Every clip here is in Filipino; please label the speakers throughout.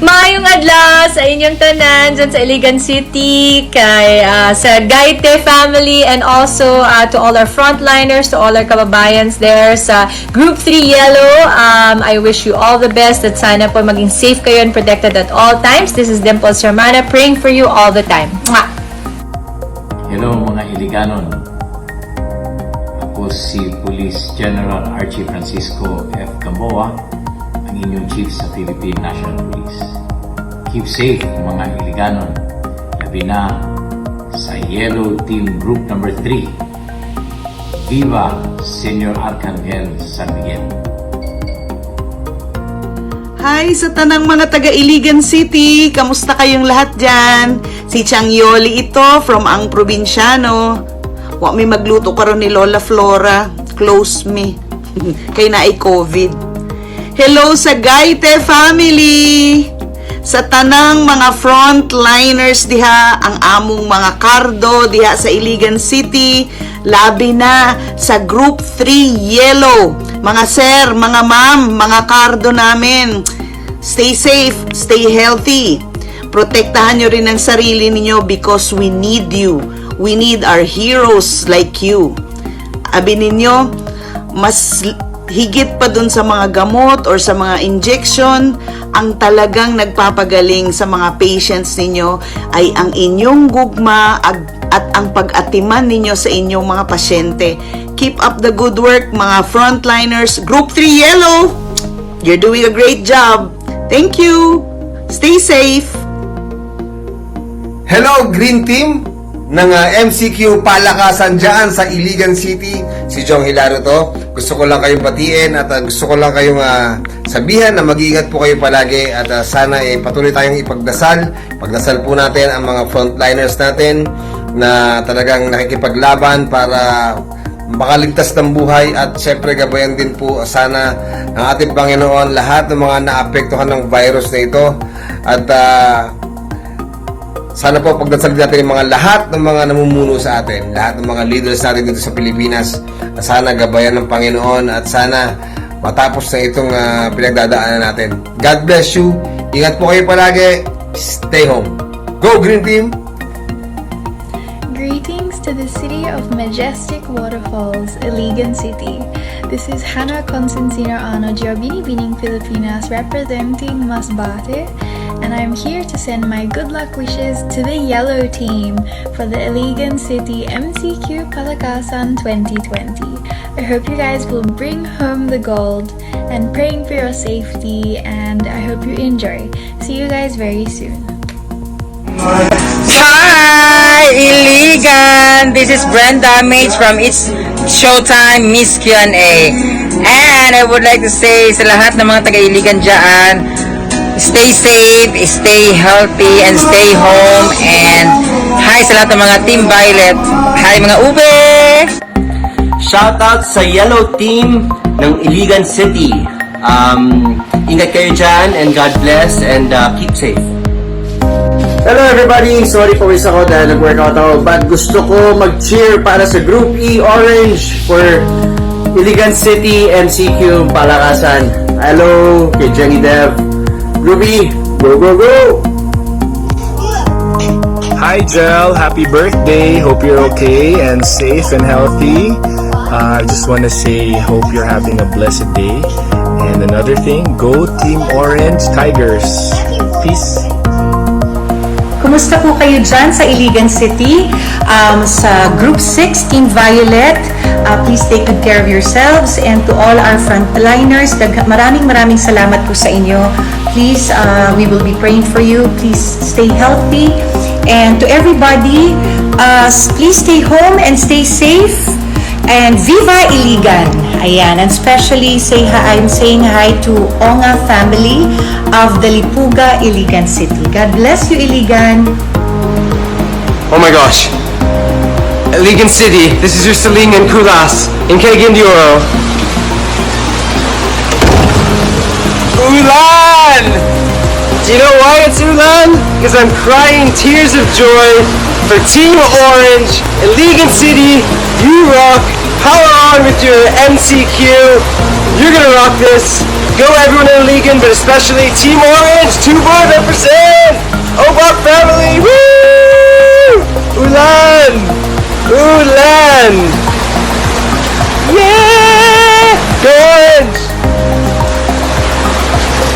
Speaker 1: Maayong adlaw sa inyong tanan dyan sa Iligan City, kay sa Gaite family, and also to all our frontliners, to all our kababayans there sa Group 3 Yellow. I wish you all the best at sana po maging safe kayo and protected at all times. This is Dimples Shermana praying for you all the time. Mwah!
Speaker 2: Hello mga Iliganon. Ako si Police General Archie Francisco F. Gamboa, ang inyong Chief sa Philippine National Police. Keep safe mga Iliganon, labi na sa Yellow Team Group number 3. Viva Senior Arcangel San Miguel.
Speaker 3: Hi sa tanang mga taga Iligan City, kamusta kayong lahat dyan? Si Chang Yoli ito from ang probinsyano. Wa may magluto karon ni Lola Flora, close me. Kay naay COVID. Hello sa Gaite family! Sa tanang mga frontliners diha, ang among mga kardo diha sa Iligan City, labi na sa Group 3 Yellow. Mga sir, mga ma'am, mga kardo namin, stay safe, stay healthy. Protektahan nyo rin ang sarili ninyo because we need you. We need our heroes like you. Abi ninyo, mas higit pa dun sa mga gamot or sa mga injection, ang talagang nagpapagaling sa mga patients ninyo ay ang inyong gugma at ang pag-atiman ninyo sa inyong mga pasyente. Keep up the good work, mga frontliners. Group 3 Yellow, you're doing a great job. Thank you. Stay safe.
Speaker 4: Hello Green Team ng MCQ Palakasan dyan sa Iligan City. Si Jong Hilaro to. Gusto ko lang kayong batiin at gusto ko lang kayong sabihan na mag-iingat po kayo palagi at sana patuloy tayong ipagdasal. Pagdasal po natin ang mga frontliners natin na talagang nakikipaglaban para makaligtas ng buhay, at syempre gabayan din po sana ng ating Panginoon lahat ng mga naapektuhan ng virus na ito. At sana po pagdasal natin yung mga lahat ng mga namumuno sa atin, lahat ng mga leaders natin dito sa Pilipinas, na sana gabayan ng Panginoon at sana matapos na itong pinagdadaanan natin. God bless you. Ingat po kayo palagi. Stay home. Go Green Team!
Speaker 5: Greetings to the city of majestic waterfalls, Iligan City. This is Hannah Constantino Ano, Binibining Filipinas, representing Masbate, and I'm here to send my good luck wishes to the Yellow Team for the Iligan City MCQ Palakasan 2020. I hope you guys will bring home the gold, and praying for your safety, and I hope you enjoy. See you guys very soon.
Speaker 6: Hi, Iligan! This is Brenda Mage from It's Showtime Miss Q&A. And I would like to say sa lahat ng mga taga-Iligan dyan, stay safe, stay healthy, and stay home. And hi sa lahat ng mga Team Violet. Hi mga ube!
Speaker 7: Shoutout sa Yellow Team ng Iligan City. Ingat kayo dyan, and God bless, and keep safe.
Speaker 8: Hello everybody! Sorry po isa ko dahil nag-workout ako, but gusto ko mag-cheer para sa Group E Orange for Iligan City MCQ Palakasan. Hello kay Jenny Dev. Group E, go go go!
Speaker 9: Hi Jel, happy birthday. Hope you're okay and safe and healthy. I just want to say hope you're having a blessed day. And another thing, go Team Orange Tigers. Peace.
Speaker 10: Kumusta po kayo dyan sa Iligan City? Sa Group 6, Team Violet, please take good care of yourselves, and to all our frontliners, maraming salamat po sa inyo. Please, we will be praying for you. Please stay healthy. And to everybody, please stay home and stay safe. And Viva Iligan! Ayan, and especially I'm saying hi to Onga family of the Lipuga, Iligan City. God bless you, Iligan!
Speaker 8: Oh my gosh! Iligan City, this is your Celine and Kulas in Cagayan Ulan! Do you know why it's Ulan? Because I'm crying tears of joy for Team Orange, Iligan City, you rock, power on with your MCQ, You're gonna rock this. Go everyone in Iligan, but especially Team Orange. Tuborg represent. Obak family. Woo! Ulan! Ulan! Yeah! Go Orange!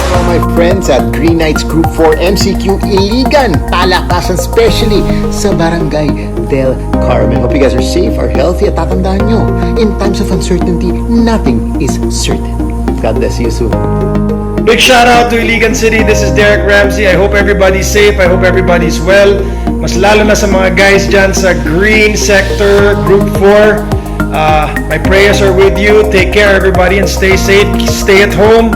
Speaker 11: Hello my friends at Green Knights Group 4 MCQ Iligan, palakasan especially sa Barangay Del Carmen. Hope you guys are safe, are healthy, at tatandaan nyo, in times of uncertainty, nothing is certain. God bless you soon.
Speaker 8: Big shout out to Iligan City. This is Derek Ramsey. I hope everybody's safe. I hope everybody's well. Mas lalo na sa mga guys dyan sa Green Sector Group 4. My prayers are with you. Take care everybody and stay safe. Stay at home.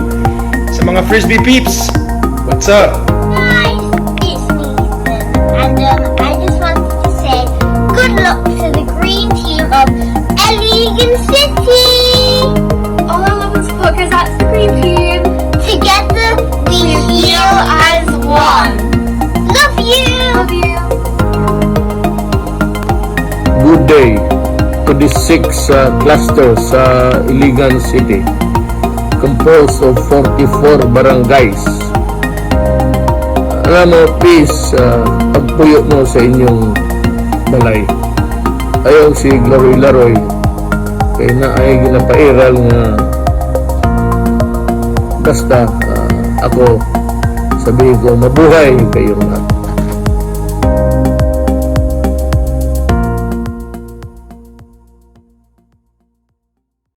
Speaker 8: Sa mga Frisbee peeps, what's up?
Speaker 12: Guys, it's me, Ethan. And I just wanted to say good luck to the green team of Iligan City. All our love and support goes out to the green team. Together we heal as one. Love you. Love you.
Speaker 9: Good day to the 6 clusters sa Iligan City, composed of 44 barangays. Alam mo, please, pagpuyo mo sa inyong balay. Ayaw si Glory Laroy, kaya na ay ginapairal nga basta ako sabihin ko mabuhay kayong lahat.